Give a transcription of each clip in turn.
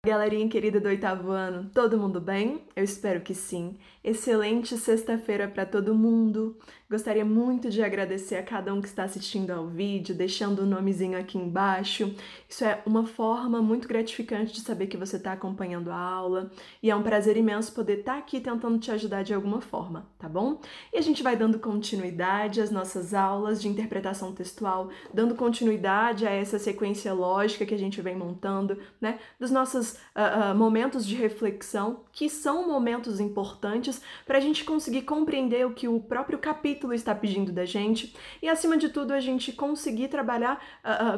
Galerinha querida do 8º ano, todo mundo bem? Eu espero que sim. Excelente sexta-feira para todo mundo. Gostaria muito de agradecer a cada um que está assistindo ao vídeo, deixando o nomezinho aqui embaixo. Isso é uma forma muito gratificante de saber que você está acompanhando a aula e é um prazer imenso poder estar aqui tentando te ajudar de alguma forma, tá bom? E a gente vai dando continuidade às nossas aulas de interpretação textual, dando continuidade a essa sequência lógica que a gente vem montando, né? Dos nossos momentos de reflexão, que são momentos importantes para a gente conseguir compreender o que o próprio capítulo está pedindo da gente e, acima de tudo, a gente conseguir trabalhar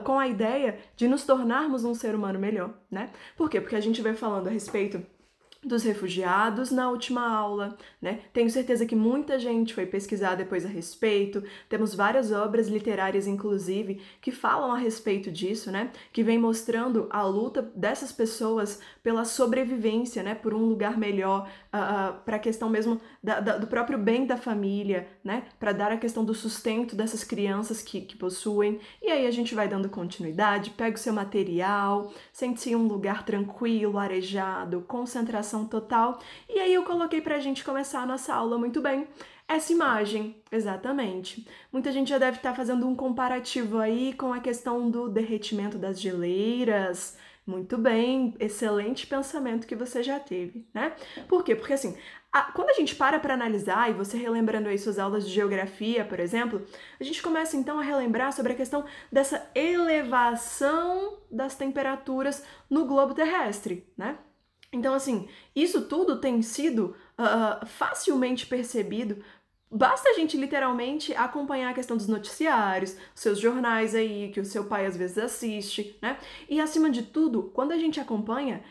com a ideia de nos tornarmos um ser humano melhor, né? Por quê? Porque a gente vai falando a respeito dos refugiados na última aula, né? Tenho certeza que muita gente foi pesquisar depois a respeito, temos várias obras literárias, inclusive, que falam a respeito disso, né? Que vem mostrando a luta dessas pessoas pela sobrevivência, né? Por um lugar melhor, para a questão mesmo do próprio bem da família, né? Para dar a questão do sustento dessas crianças que possuem. E aí a gente vai dando continuidade, pega o seu material, sente-se em um lugar tranquilo, arejado, concentração total. E aí eu coloquei pra gente começar a nossa aula muito bem. Essa imagem, exatamente. Muita gente já deve estar fazendo um comparativo aí com a questão do derretimento das geleiras. Muito bem, excelente pensamento que você já teve, né? Por quê? Porque assim, quando a gente para analisar, e você relembrando aí suas aulas de geografia, por exemplo, a gente começa então a relembrar sobre a questão dessa elevação das temperaturas no globo terrestre, né? Então, assim, isso tudo tem sido facilmente percebido. Basta a gente literalmente acompanhar a questão dos noticiários, seus jornais aí, que o seu pai às vezes assiste, né? E acima de tudo, quando a gente acompanha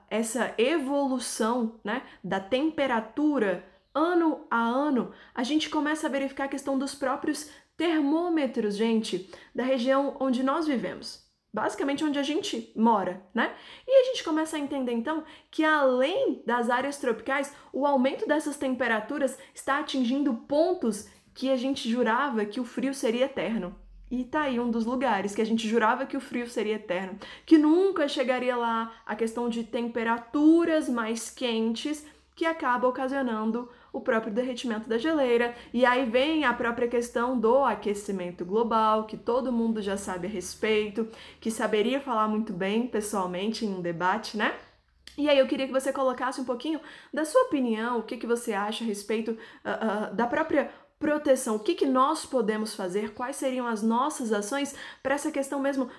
essa evolução, né, da temperatura ano a ano, a gente começa a verificar a questão dos próprios termômetros, gente, da região onde nós vivemos. Basicamente onde a gente mora, né? E a gente começa a entender, então, que além das áreas tropicais, o aumento dessas temperaturas está atingindo pontos que a gente jurava que o frio seria eterno. E tá aí um dos lugares que a gente jurava que o frio seria eterno, que nunca chegaria lá, a questão de temperaturas mais quentes que acaba ocasionando o próprio derretimento da geleira. E aí vem a própria questão do aquecimento global, que todo mundo já sabe a respeito, que saberia falar muito bem pessoalmente em um debate, né? E aí eu queria que você colocasse um pouquinho da sua opinião, o que você acha a respeito da própria proteção, o que nós podemos fazer, quais seriam as nossas ações para essa questão mesmo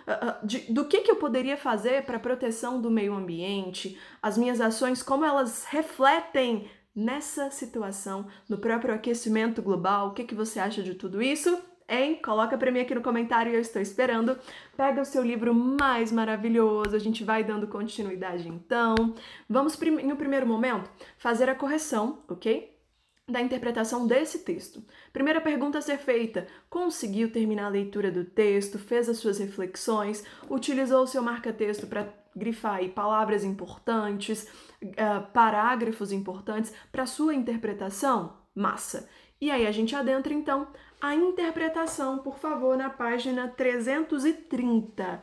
do que eu poderia fazer para a proteção do meio ambiente, as minhas ações, como elas refletem nessa situação, no próprio aquecimento global, o que você acha de tudo isso? Hein? Coloca para mim aqui no comentário, eu estou esperando. Pega o seu livro mais maravilhoso, a gente vai dando continuidade então. Vamos, no primeiro momento, fazer a correção, ok? Da interpretação desse texto. Primeira pergunta a ser feita: conseguiu terminar a leitura do texto, fez as suas reflexões, utilizou o seu marca-texto para grifar aí palavras importantes, parágrafos importantes para sua interpretação? Massa! E aí a gente adentra então a interpretação, por favor, na página 330.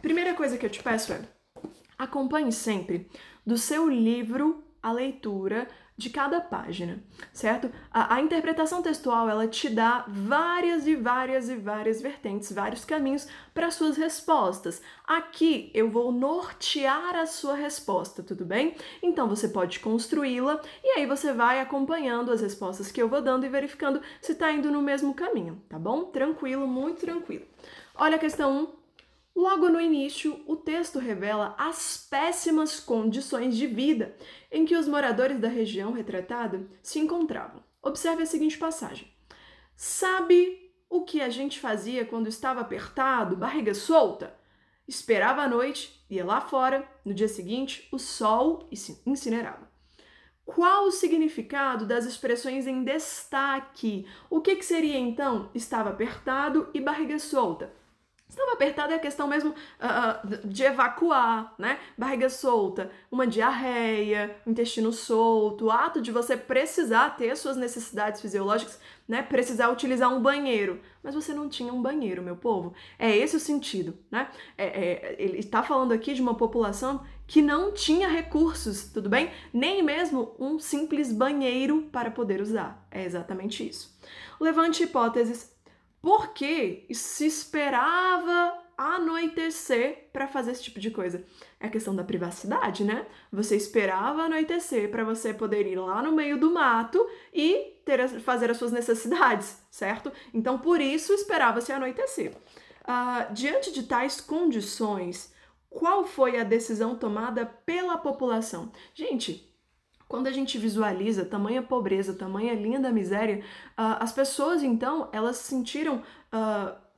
Primeira coisa que eu te peço é: acompanhe sempre do seu livro a leitura de cada página, certo? A interpretação textual, ela te dá várias vertentes, vários caminhos para suas respostas. Aqui eu vou nortear a sua resposta, tudo bem? Então você pode construí-la e aí você vai acompanhando as respostas que eu vou dando e verificando se está indo no mesmo caminho, tá bom? Tranquilo, muito tranquilo. Olha a questão 1. Logo no início, o texto revela as péssimas condições de vida em que os moradores da região retratada se encontravam. Observe a seguinte passagem. Sabe o que a gente fazia quando estava apertado, barriga solta? Esperava a noite, ia lá fora, no dia seguinte, o sol incinerava. Qual o significado das expressões em destaque? O que seria então estava apertado e barriga solta? Estava apertado é a questão mesmo de evacuar, né? Barriga solta, uma diarreia, intestino solto, o ato de você precisar ter suas necessidades fisiológicas, né? Precisar utilizar um banheiro. Mas você não tinha um banheiro, meu povo. É esse o sentido, né? Ele está falando aqui de uma população que não tinha recursos, tudo bem? Nem mesmo um simples banheiro para poder usar. É exatamente isso. Levante hipóteses. Por que se esperava anoitecer para fazer esse tipo de coisa? É a questão da privacidade, né? Você esperava anoitecer para você poder ir lá no meio do mato e fazer as suas necessidades, certo? Então, por isso, esperava-se anoitecer. Diante de tais condições, qual foi a decisão tomada pela população? Gente, quando a gente visualiza tamanha pobreza, tamanha linha da miséria, as pessoas, então, elas se sentiram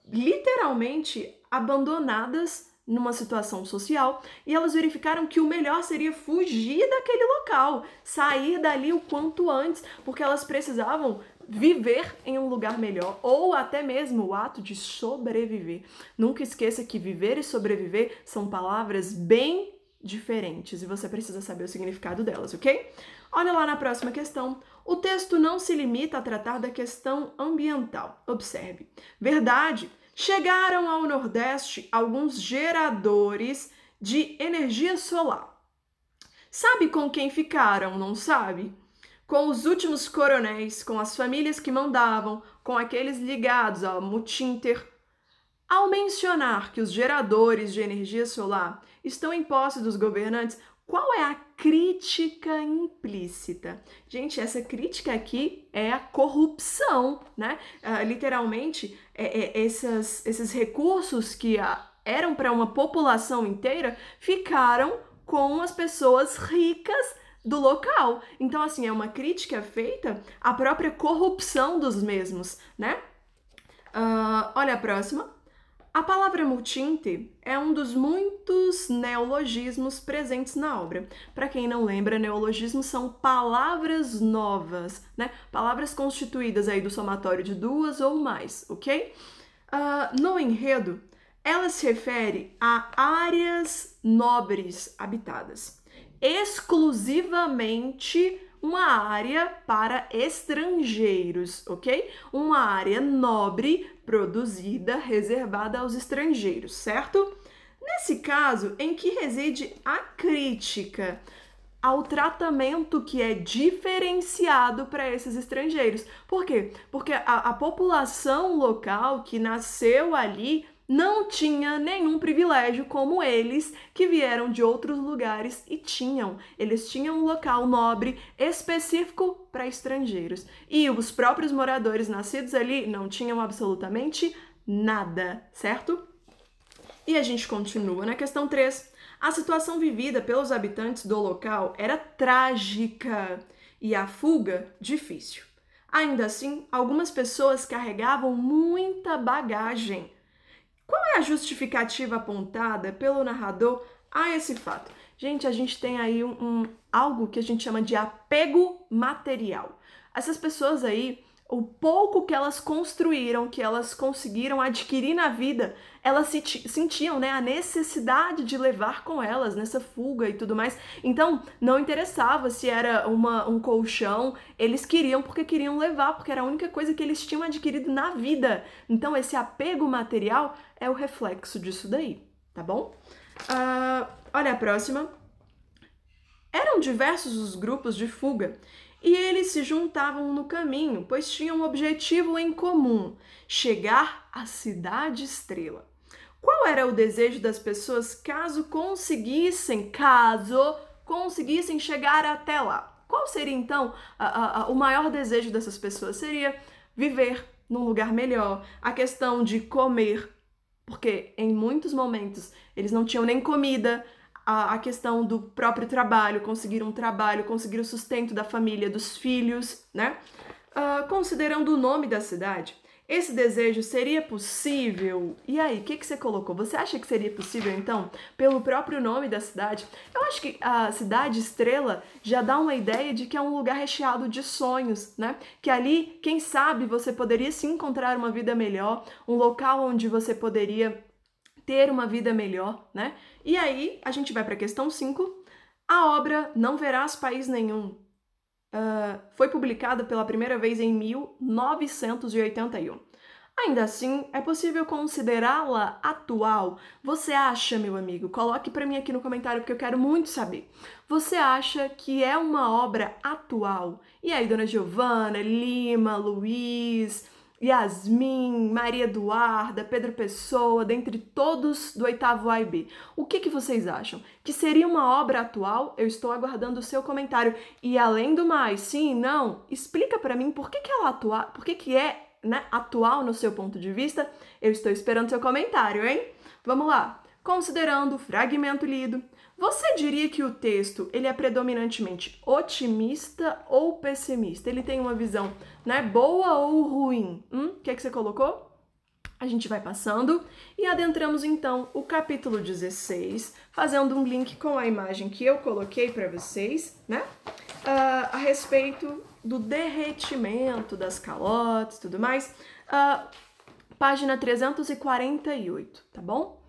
literalmente abandonadas numa situação social e elas verificaram que o melhor seria fugir daquele local, sair dali o quanto antes, porque elas precisavam viver em um lugar melhor ou até mesmo o ato de sobreviver. Nunca esqueça que viver e sobreviver são palavras bem diferentes e você precisa saber o significado delas, ok? Olha lá na próxima questão. O texto não se limita a tratar da questão ambiental. Observe. Verdade, chegaram ao Nordeste alguns geradores de energia solar. Sabe com quem ficaram, não sabe? Com os últimos coronéis, com as famílias que mandavam, com aqueles ligados ao Mutinter. Ao mencionar que os geradores de energia solar estão em posse dos governantes, qual é a crítica implícita? Gente, essa crítica aqui é a corrupção, né? Literalmente, esses recursos que eram para uma população inteira ficaram com as pessoas ricas do local. Então, assim, é uma crítica feita à própria corrupção dos mesmos, né? Olha a próxima. A palavra multinte é um dos muitos neologismos presentes na obra. Para quem não lembra, neologismos são palavras novas, né? Palavras constituídas aí do somatório de duas ou mais, ok? No enredo, ela se refere a áreas nobres habitadas, exclusivamente uma área para estrangeiros, ok? Uma área nobre, produzida, reservada aos estrangeiros, certo? Nesse caso, em que reside a crítica ao tratamento que é diferenciado para esses estrangeiros. Por quê? Porque a população local que nasceu ali não tinha nenhum privilégio como eles que vieram de outros lugares e tinham. Eles tinham um local nobre específico para estrangeiros. E os próprios moradores nascidos ali não tinham absolutamente nada, certo? E a gente continua na questão 3. A situação vivida pelos habitantes do local era trágica e a fuga difícil. Ainda assim, algumas pessoas carregavam muita bagagem. Qual é a justificativa apontada pelo narrador a esse fato? Gente, a gente tem aí algo que a gente chama de apego material. Essas pessoas aí, o pouco que elas construíram, que elas conseguiram adquirir na vida, elas sentiam, né, a necessidade de levar com elas nessa fuga e tudo mais. Então, não interessava se era um colchão, eles queriam porque queriam levar, porque era a única coisa que eles tinham adquirido na vida. Então, esse apego material é o reflexo disso daí, tá bom? Olha a próxima. Eram diversos os grupos de fuga e eles se juntavam no caminho, pois tinham um objetivo em comum: chegar à Cidade Estrela. Qual era o desejo das pessoas caso conseguissem chegar até lá? Qual seria, então, o maior desejo dessas pessoas? Seria viver num lugar melhor, a questão de comer, porque em muitos momentos eles não tinham nem comida, a questão do próprio trabalho, conseguir um trabalho, conseguir o sustento da família, dos filhos, né? Considerando o nome da cidade, esse desejo seria possível? E aí, o que você colocou? Você acha que seria possível, então, pelo próprio nome da cidade? Eu acho que a Cidade Estrela já dá uma ideia de que é um lugar recheado de sonhos, né? Que ali, quem sabe, você poderia se encontrar uma vida melhor, um local onde você poderia ter uma vida melhor, né? E aí, a gente vai para a questão 5. A obra Não Verás País Nenhum foi publicada pela primeira vez em 1981. Ainda assim, é possível considerá-la atual? Você acha, meu amigo? Coloque para mim aqui no comentário porque eu quero muito saber. Você acha que é uma obra atual? E aí, Dona Giovana, Lima, Luiz, Yasmin, Maria Eduarda, Pedro Pessoa, dentre todos do 8º A e B. O que vocês acham? Que seria uma obra atual? Eu estou aguardando o seu comentário. E além do mais, sim, não, explica para mim por que ela atua, por que é, né, atual no seu ponto de vista. Eu estou esperando seu comentário, hein? Vamos lá. Considerando o fragmento lido, você diria que o texto ele é predominantemente otimista ou pessimista? Ele tem uma visão, né, boa ou ruim? O que você colocou? A gente vai passando e adentramos então o capítulo 16, fazendo um link com a imagem que eu coloquei para vocês, né? A respeito do derretimento das calotas e tudo mais. Página 348, tá bom?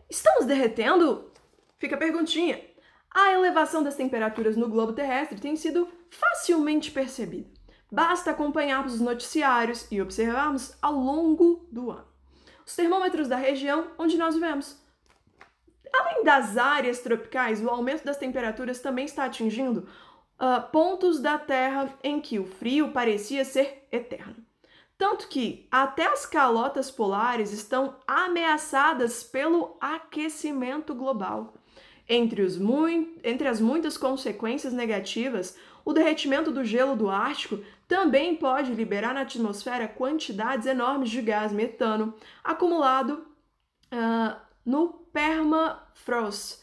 Estamos derretendo? Fica a perguntinha. A elevação das temperaturas no globo terrestre tem sido facilmente percebida. Basta acompanharmos os noticiários e observarmos ao longo do ano os termômetros da região onde nós vivemos. Além das áreas tropicais, o aumento das temperaturas também está atingindo pontos da Terra em que o frio parecia ser eterno. Tanto que até as calotas polares estão ameaçadas pelo aquecimento global. Entre as muitas consequências negativas, o derretimento do gelo do Ártico também pode liberar na atmosfera quantidades enormes de gás metano acumulado no permafrost.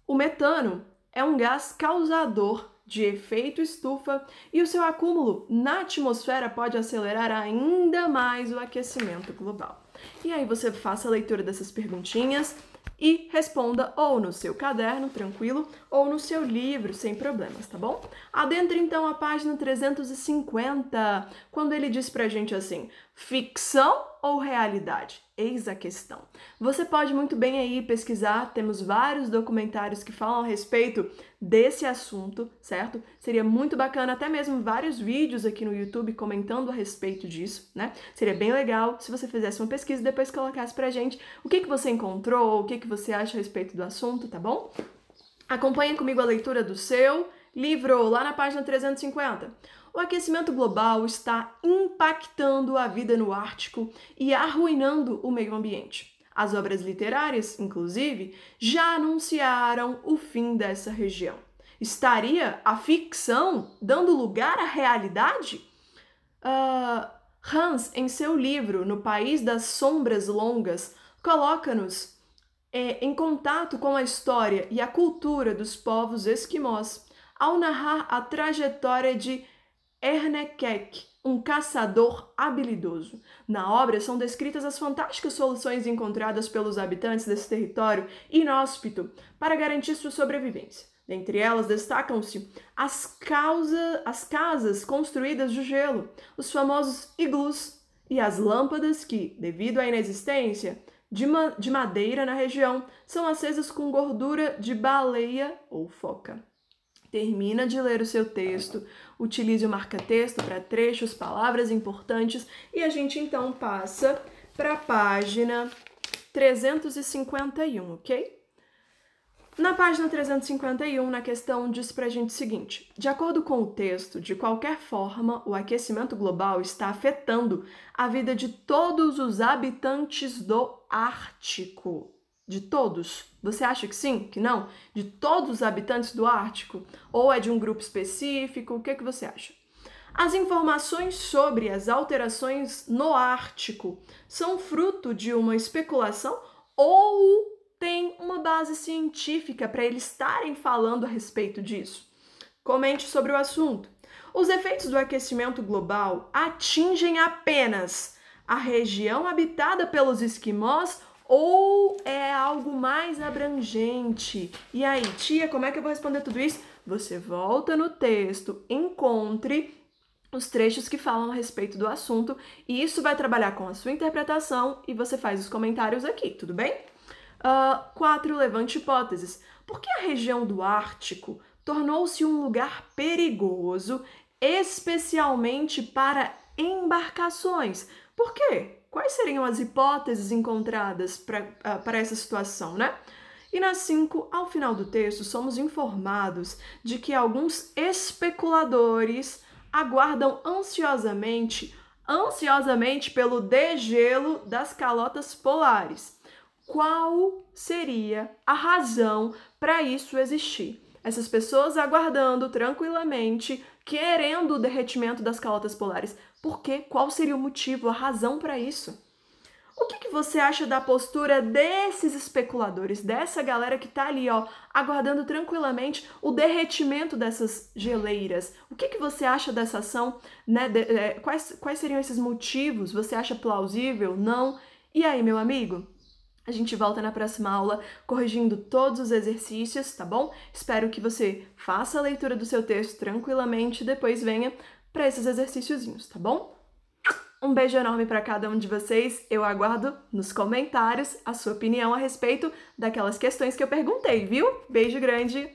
O metano é um gás causador de efeito estufa e o seu acúmulo na atmosfera pode acelerar ainda mais o aquecimento global. E aí você faça a leitura dessas perguntinhas e responda ou no seu caderno, tranquilo, ou no seu livro, sem problemas, tá bom? Adentre então a página 350, quando ele diz pra gente assim, ficção ou realidade? Eis a questão. Você pode muito bem aí pesquisar, temos vários documentários que falam a respeito desse assunto, certo? Seria muito bacana, até mesmo vários vídeos aqui no YouTube comentando a respeito disso, né? Seria bem legal se você fizesse uma pesquisa e depois colocasse pra gente o que você encontrou, o que você acha a respeito do assunto, tá bom? Acompanhe comigo a leitura do seu livro, lá na página 350. O aquecimento global está impactando a vida no Ártico e arruinando o meio ambiente. As obras literárias, inclusive, já anunciaram o fim dessa região. Estaria a ficção dando lugar à realidade? Hans, em seu livro No País das Sombras Longas, coloca-nos em contato com a história e a cultura dos povos esquimós, ao narrar a trajetória de Ernekek, um caçador habilidoso. Na obra são descritas as fantásticas soluções encontradas pelos habitantes desse território inóspito para garantir sua sobrevivência. Dentre elas destacam-se as casas construídas de gelo, os famosos iglus e as lâmpadas que, devido à inexistência de madeira na região, são acesas com gordura de baleia ou foca. Termina de ler o seu texto, utilize o marca-texto para trechos, palavras importantes e a gente então passa para a página 351, ok? Na página 351, na questão, diz pra gente o seguinte: de acordo com o texto, de qualquer forma, o aquecimento global está afetando a vida de todos os habitantes do Ártico. De todos? Você acha que sim? Que não? De todos os habitantes do Ártico? Ou é de um grupo específico? O que você acha? As informações sobre as alterações no Ártico são fruto de uma especulação ou tem uma base científica para eles estarem falando a respeito disso? Comente sobre o assunto. Os efeitos do aquecimento global atingem apenas a região habitada pelos esquimós ou é algo mais abrangente? E aí, tia, como é que eu vou responder tudo isso? Você volta no texto, encontre os trechos que falam a respeito do assunto e isso vai trabalhar com a sua interpretação e você faz os comentários aqui, tudo bem? 4. Levante hipóteses. Por que a região do Ártico tornou-se um lugar perigoso, especialmente para embarcações? Por quê? quais seriam as hipóteses encontradas para essa situação, né? E na 5, ao final do texto, somos informados de que alguns especuladores aguardam ansiosamente pelo degelo das calotas polares. Qual seria a razão para isso existir? Essas pessoas aguardando tranquilamente, querendo o derretimento das calotas polares. Por quê? Qual seria o motivo, a razão para isso? O que você acha da postura desses especuladores, dessa galera que tá ali, ó, aguardando tranquilamente o derretimento dessas geleiras? O que você acha dessa ação, né? Quais seriam esses motivos? Você acha plausível? Não? E aí, meu amigo? A gente volta na próxima aula corrigindo todos os exercícios, tá bom? Espero que você faça a leitura do seu texto tranquilamente e depois venha para esses exercíciozinhos, tá bom? Um beijo enorme para cada um de vocês. Eu aguardo nos comentários a sua opinião a respeito daquelas questões que eu perguntei, viu? Beijo grande!